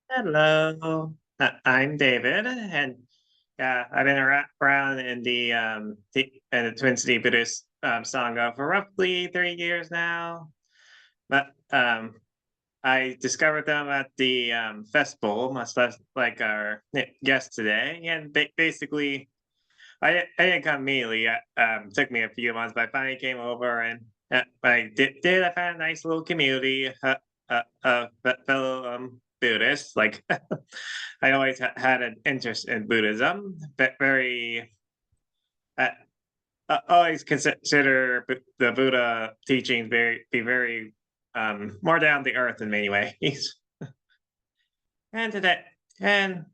Hello, I'm David, and I've been around in the Twin City Buddhist Sangha for roughly 3 years now. But I discovered them at the festival, much less like our guest today, and basically, I didn't come immediately. Took me a few months, but I finally came over, and I found a nice little community fellow Buddhists. Like I always had an interest in Buddhism, but uh, always consider the Buddha teachings very more down to earth in many ways. And today and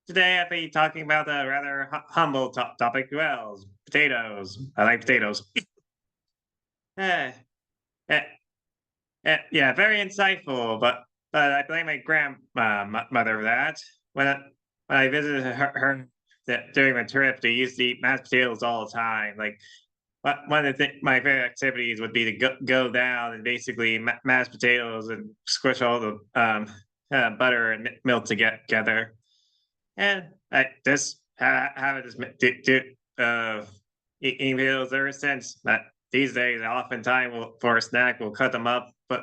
today I'll be talking about a rather humble topic. Well, potatoes. I like potatoes. uh, uh, yeah, very insightful, but I blame my grandmother for that. When I, when I visited her during my trip, they used to eat mashed potatoes all the time. Like one of my favorite activities would be to go down and basically mash potatoes and squish all the butter and milk together. And I just haven't just eating potatoes ever since. But these days, oftentimes for a snack, we'll cut them up, put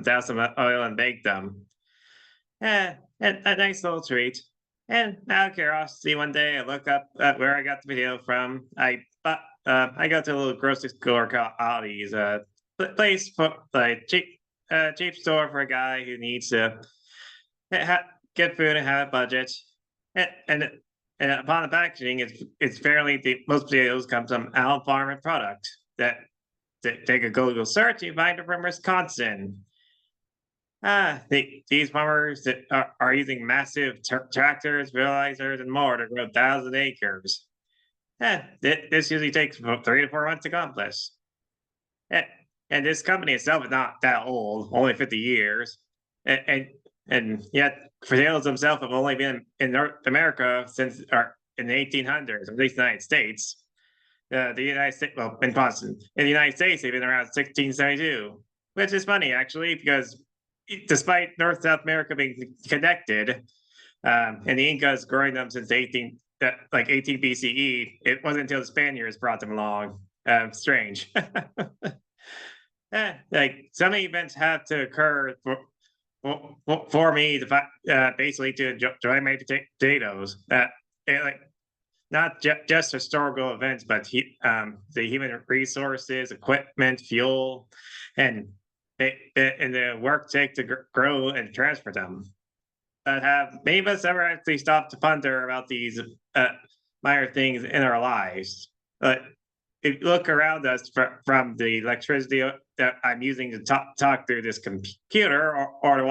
douse some oil, and bake them. Yeah, and a nice little treat. And out of curiosity, one day I look up where I got the potato from. I go to a little grocery store called Aldi's, place for like cheap store for a guy who needs to get food and have a budget. And and, and upon the packaging, it's fairly most potatoes come from Allen Farm and product that take a Google search. You find it from Wisconsin. These farmers that are using massive tractors, fertilizers, and more to grow 1,000 acres. This usually takes about 3 to 4 months to accomplish. And, and this company itself is not that old, only 50 years. And, and, and yet, potatoes themselves have only been in North America since in the 1800s, at least the United States. The United States, well, in Boston, in the United States, they've been around 1672, which is funny actually, because despite North South America being connected, and the Incas growing them since 18 BCE, it wasn't until the Spaniards brought them along. Strange. Like some events have to occur for me to basically to enjoy my potatoes. Like not just historical events, but the human resources, equipment, fuel, and and the work take to grow and transfer them. But have many of us ever actually stopped to ponder about these minor things in our lives? But if you look around us from the electricity that I'm using to talk through this computer, or the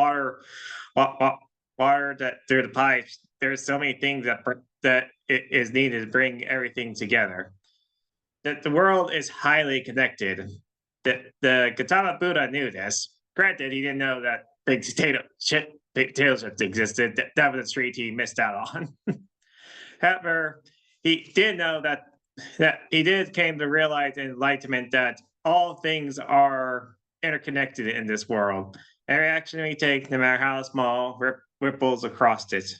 water that through the pipes, there's so many things that it is needed to bring everything together. That the world is highly connected. The Gautama Buddha knew this. Granted, he didn't know that big potatoes existed. That was a treat he missed out on. However, he did know that he did came to realize in enlightenment that all things are interconnected in this world. Every action we take, no matter how small, ripples across it.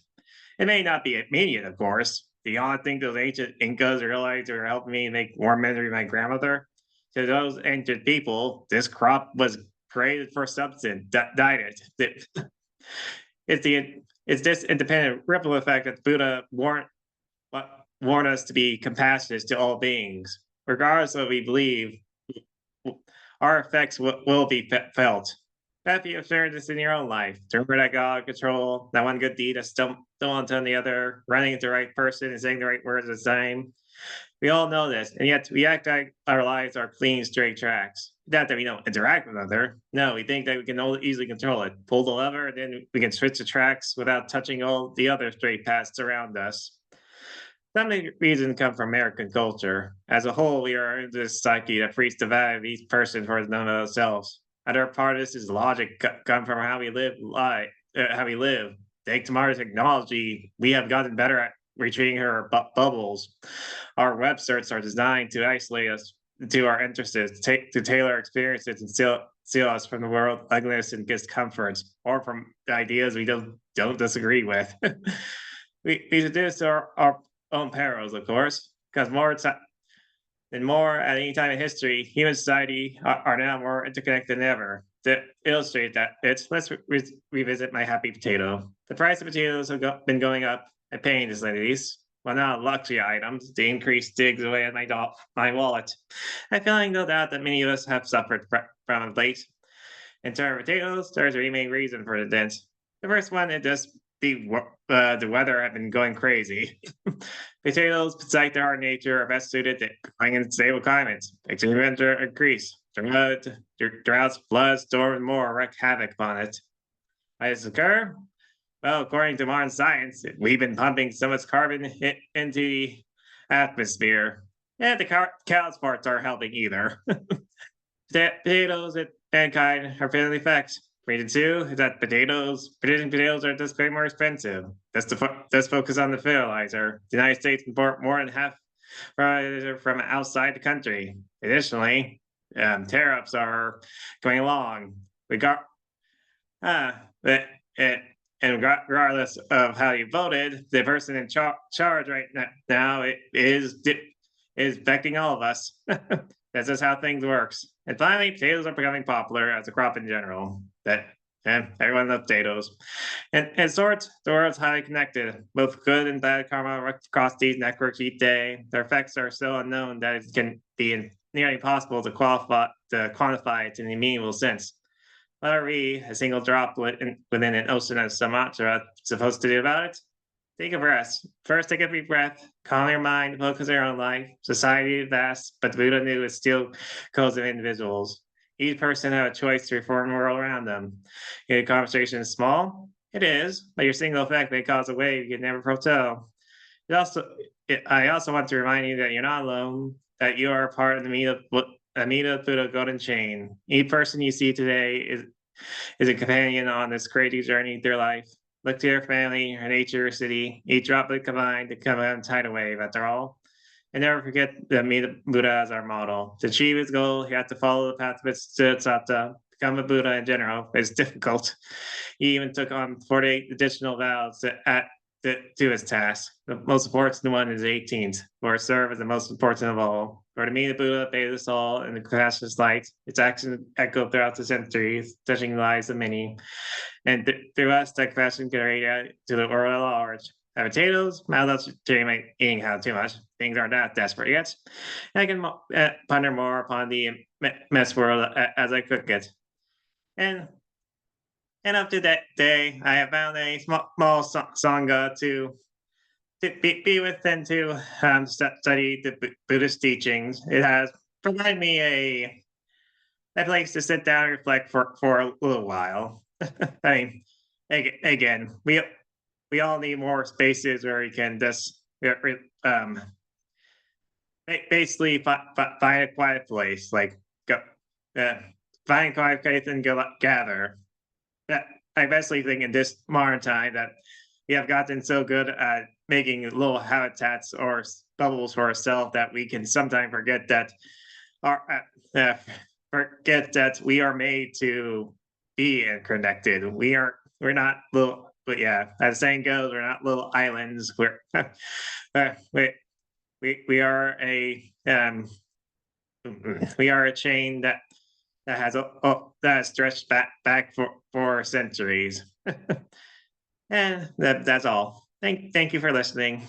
It may not be immediate, of course. The only thing those ancient Incas realized were helping me make warm memory of my grandmother. To those ancient people, this crop was created for substance, diet. It's this independent ripple effect that Buddha warned us to be compassionate to all beings, regardless of what we believe. Our effects will be felt. Have you observed this in your own life? Remember that God control, that one good deed is still on the other, running into the right person and saying the right words at the time. We all know this, and yet we act like our lives are clean, straight tracks. Not that we don't interact with other. No, we think that we can easily control it. Pull the lever, and then we can switch the tracks without touching all the other straight paths around us. Some reasons come from American culture. As a whole, we are in this psyche that treats the value of each person for none of ourselves. Another part of this is logic come from how we how we live. Thanks to modern technology, we have gotten better at retrieving our bubbles. Our web searches are designed to isolate us to our interests, to tailor experiences and seal us from the world ugliness and discomfort, or from the ideas we don't disagree with. We should do this to our own perils, of course, because more at any time in history, human society are now more interconnected than ever. To illustrate that, let's revisit my happy potato. The price of potatoes have been going up and paying this ladies. Well, not luxury items. The increase digs away at my wallet. I'm feeling no doubt that many of us have suffered from of late. In terms of potatoes, there's three main reasons for the dent. The first one is just the weather have been going crazy. Potatoes, besides their hard nature, are best suited to growing in stable climates. Extreme winter increase. Droughts, floods, storms, and more wreak havoc upon it. Why does this occur? Well, according to modern science, we've been pumping so much carbon into the atmosphere. And the cow's parts aren't helping either. Potatoes and mankind are feeling the effects. Reason two is that producing potatoes are just way more expensive. Let's focus on the fertilizer. The United States import more than half fertilizer from outside the country. Additionally, tariffs are going along. We got, but it, and regardless of how you voted, the person in charge right now is affecting all of us. That's just how things works. And finally, potatoes are becoming popular as a crop in general. Everyone loves potatoes. And in sorts, the world's highly connected. Both good and bad karma across these networks each day. Their effects are so unknown that it can be nearly impossible to quantify it in a meaningful sense. What are we, a single droplet within an ocean of Sumatra, supposed to do about it? Take a breath. First, take a deep breath. Calm your mind. Focus on your own life. Society is vast, but the Buddha knew it still goes of individuals. Each person has a choice to reform the world around them. Your conversation is small. It is, but your single effect may cause a wave you can never foretell. I also want to remind you that you're not alone. That you are part of the Amida Buddha golden chain. Each person you see today is a companion on this crazy journey through life. Look to your family, your nature, your city, each droplet combined to come out and tidal wave after all. And never forget that Buddha as our model. To achieve his goal, you have to follow the path of Bodhisattva, become a Buddha in general. It's difficult. He even took on 48 additional vows to his task. The most important one is 18th, for serve as the most important of all. For to me, the Buddha bathed us all in the compassionate light. Its actions echoed throughout the centuries, touching the lives of many. And through us, that compassion can radiate to the world at large. Have potatoes, mouths to eating how too much. Things aren't that desperate yet. And I can ponder more upon the mess world as I cook it. And up to that day, I have found a small sangha to be with and to study the Buddhist teachings. It has provided me a place to sit down and reflect for a little while. I mean, again, we all need more spaces where we can just basically find a quiet place, like go find a quiet place and go gather. I basically think in this modern time that we have gotten so good at making little habitats or bubbles for ourselves that we can sometimes forget that we are made to be connected. We're not little, but yeah, as the saying goes, we're not little islands. We are a chain that has stretched back for centuries. And that's all. Thank you for listening.